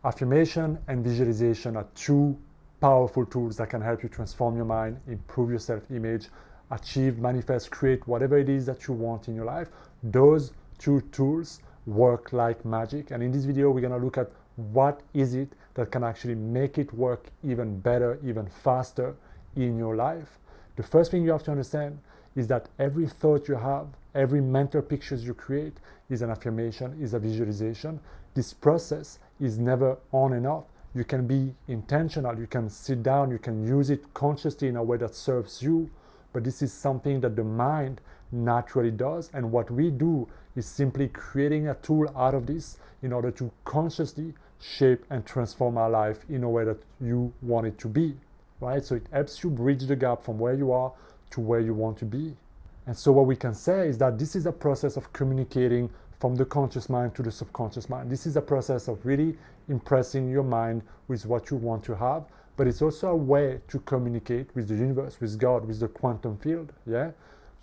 Affirmation and visualization are two powerful tools that can help you transform your mind, improve your self-image, achieve, manifest, create whatever it is that you want in your life. Those two tools work like magic. And in this video, we're going to look at what is it that can actually make it work even better, even faster in your life. The first thing you have to understand is that every thought you have, every mental pictures you create is an affirmation, is a visualization. This process is never on and off. You can be intentional, you can sit down, you can use it consciously in a way that serves you, but this is something that the mind naturally does, and what we do is simply creating a tool out of this in order to consciously shape and transform our life in a way that you want it to be, right? So it helps you bridge the gap from where you are to where you want to be. And so what we can say is that this is a process of communicating from the conscious mind to the subconscious mind. This is a process of really impressing your mind with what you want to have, but it's also a way to communicate with the universe, with God, with the quantum field. Yeah,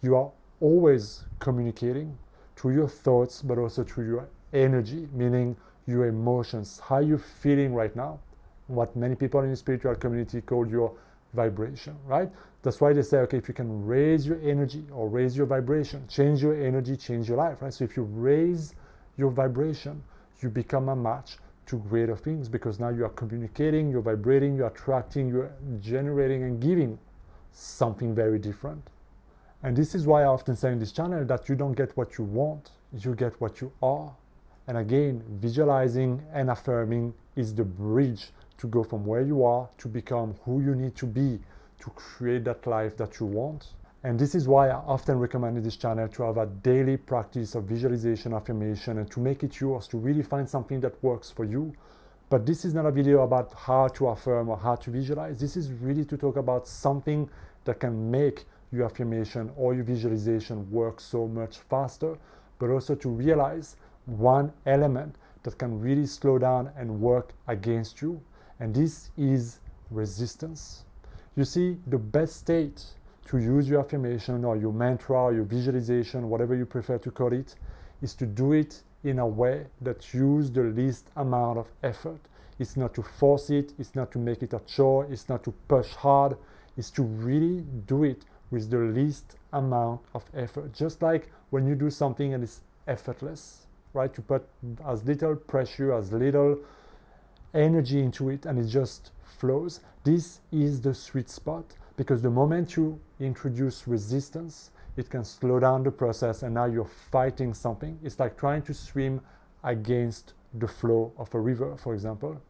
you are always communicating through your thoughts, but also through your energy, meaning your emotions. How you're feeling right now, what many people in the spiritual community call your vibration, right? That's why they say, okay, if you can raise your energy or raise your vibration, change your energy, change your life, right? So if you raise your vibration, you become a match to greater things, because now you are communicating, you're vibrating, you're attracting, you're generating and giving something very different. And this is why I often say in this channel that you don't get what you want, you get what you are. And again, visualizing and affirming is the bridge to go from where you are to become who you need to be to create that life that you want. And this is why I often recommend in this channel to have a daily practice of visualization, affirmation, and to make it yours, to really find something that works for you. But this is not a video about how to affirm or how to visualize. This is really to talk about something that can make your affirmation or your visualization work so much faster, but also to realize one element that can really slow down and work against you. And this is resistance. You see, the best state to use your affirmation or your mantra or your visualization, whatever you prefer to call it, is to do it in a way that uses the least amount of effort. It's not to force it, it's not to make it a chore, it's not to push hard, it's to really do it with the least amount of effort. Just like when you do something and it's effortless, right? You put as little pressure, as little energy into it, and it just flows. This is the sweet spot, because the moment you introduce resistance, it can slow down the process, and now you're fighting something. It's like trying to swim against the flow of a river, for example.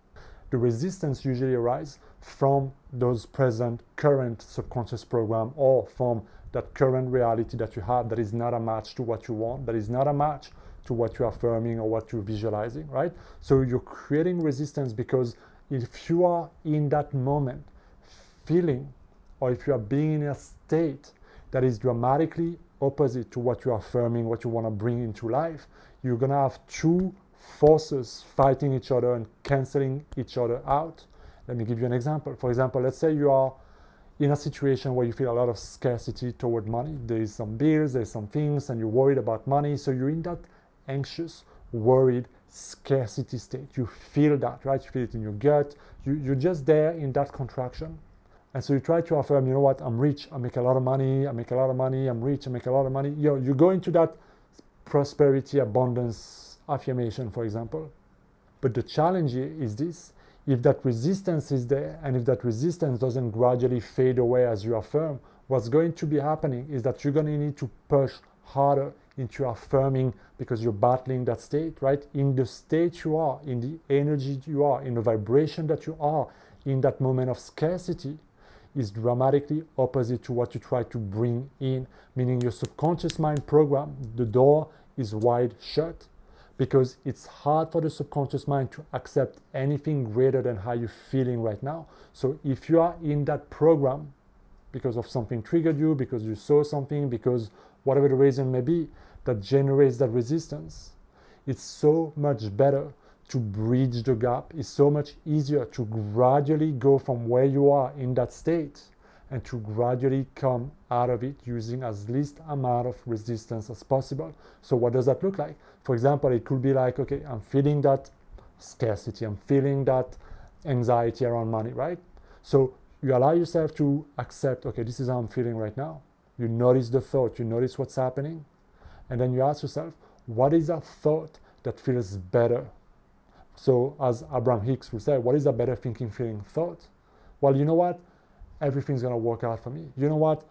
The resistance usually arises from those present current subconscious program, or from that current reality that you have that is not a match to what you want, that is not a match to what you're affirming or what you're visualizing, right? So you're creating resistance because if you are in that moment feeling, or if you are being in a state that is dramatically opposite to what you're affirming, what you want to bring into life, you're going to have two forces fighting each other and canceling each other out. Let me give you an example. For example, let's say you are in a situation where you feel a lot of scarcity toward money. There is some bills, there's some things, and you're worried about money. So you're in that anxious, worried, scarcity state. You feel that, right? You feel it in your gut. You're just there in that contraction. And so you try to affirm, you know what, I'm rich, I make a lot of money, I make a lot of money, I'm rich, I make a lot of money. You go into that prosperity, abundance affirmation, for example. But the challenge here is this: if that resistance is there, and if that resistance doesn't gradually fade away as you affirm, what's going to be happening is that you're going to need to push harder into affirming, because you're battling that state, right? In the state you are, in the energy you are, in the vibration that you are, in that moment of scarcity, is dramatically opposite to what you try to bring in, meaning your subconscious mind program, the door is wide shut, because it's hard for the subconscious mind to accept anything greater than how you're feeling right now. So if you are in that program because of something triggered you, because you saw something, because whatever the reason may be that generates that resistance, it's so much better to bridge the gap. It's so much easier to gradually go from where you are in that state and to gradually come out of it using as least amount of resistance as possible. So what does that look like? For example, it could be like, okay, I'm feeling that scarcity. I'm feeling that anxiety around money, right? So you allow yourself to accept, okay, this is how I'm feeling right now. You notice the thought, you notice what's happening, and then you ask yourself, what is a thought that feels better? So as Abraham Hicks would say, what is a better thinking, feeling thought? Well, you know what? Everything's gonna work out for me. You know what?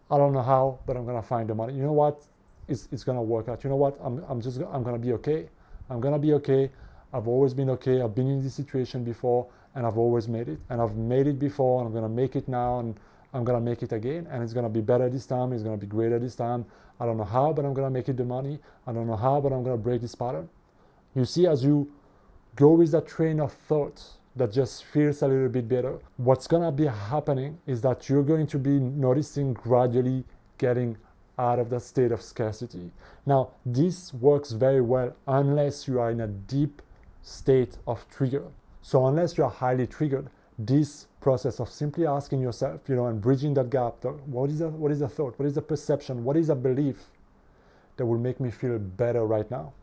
I don't know how, but I'm gonna find the money. You know what? It's gonna work out. You know what? I'm gonna be okay. I'm gonna be okay. I've always been okay. I've been in this situation before, and I've always made it. And I've made it before, and I'm gonna make it now, and I'm gonna make it again. And it's gonna be better this time. It's gonna be greater this time. I don't know how, but I'm gonna make it the money. I don't know how, but I'm gonna break this pattern. You see, as you go with that train of thought that just feels a little bit better, what's gonna be happening is that you're going to be noticing gradually getting out of that state of scarcity. Now, this works very well unless you are in a deep state of trigger. So unless you're highly triggered, this process of simply asking yourself, and bridging that gap, what is a thought? What is a perception? What is a belief that will make me feel better right now?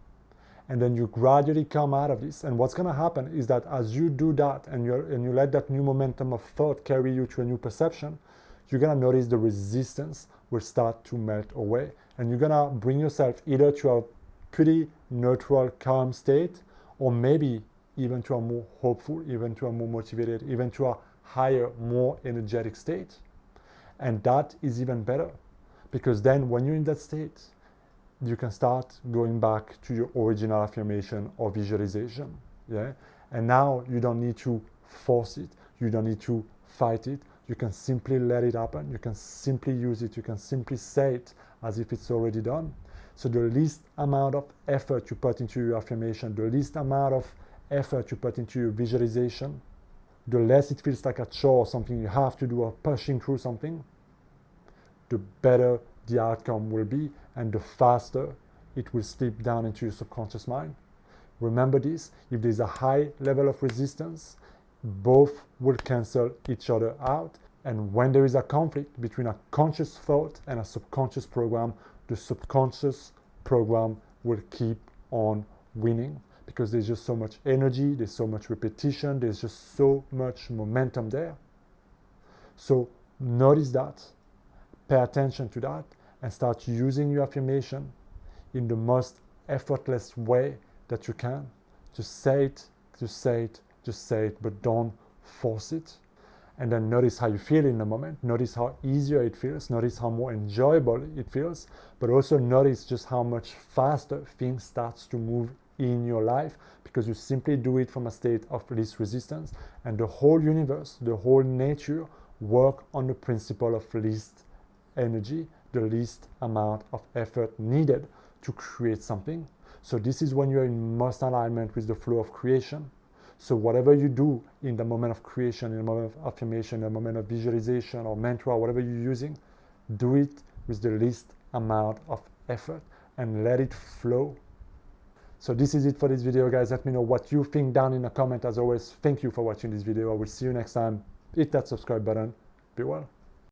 And then you gradually come out of this. And what's going to happen is that as you do that and you let that new momentum of thought carry you to a new perception, you're going to notice the resistance will start to melt away. And you're going to bring yourself either to a pretty neutral, calm state, or maybe even to a more hopeful, even to a more motivated, even to a higher, more energetic state. And that is even better, because then when you're in that state, you can start going back to your original affirmation or visualization. Yeah? And now you don't need to force it. You don't need to fight it. You can simply let it happen. You can simply use it. You can simply say it as if it's already done. So the least amount of effort you put into your affirmation, the least amount of effort you put into your visualization, the less it feels like a chore, something you have to do, or pushing through something, the better the outcome will be, and the faster it will slip down into your subconscious mind. Remember this, if there's a high level of resistance, both will cancel each other out. And when there is a conflict between a conscious thought and a subconscious program, the subconscious program will keep on winning, because there's just so much energy, there's so much repetition, there's just so much momentum there. So notice that, pay attention to that, and start using your affirmation in the most effortless way that you can. Just say it, just say it, just say it, but don't force it. And then notice how you feel in the moment. Notice how easier it feels. Notice how more enjoyable it feels. But also notice just how much faster things start to move in your life, because you simply do it from a state of least resistance. And the whole universe, the whole nature work on the principle of least energy, the least amount of effort needed to create something. So this is when you're in most alignment with the flow of creation. So whatever you do in the moment of creation, in the moment of affirmation, in the moment of visualization or mantra, whatever you're using, do it with the least amount of effort and let it flow. So this is it for this video, guys. Let me know what you think down in the comment. As always, thank you for watching this video. I will see you next time. Hit that subscribe button. Be well.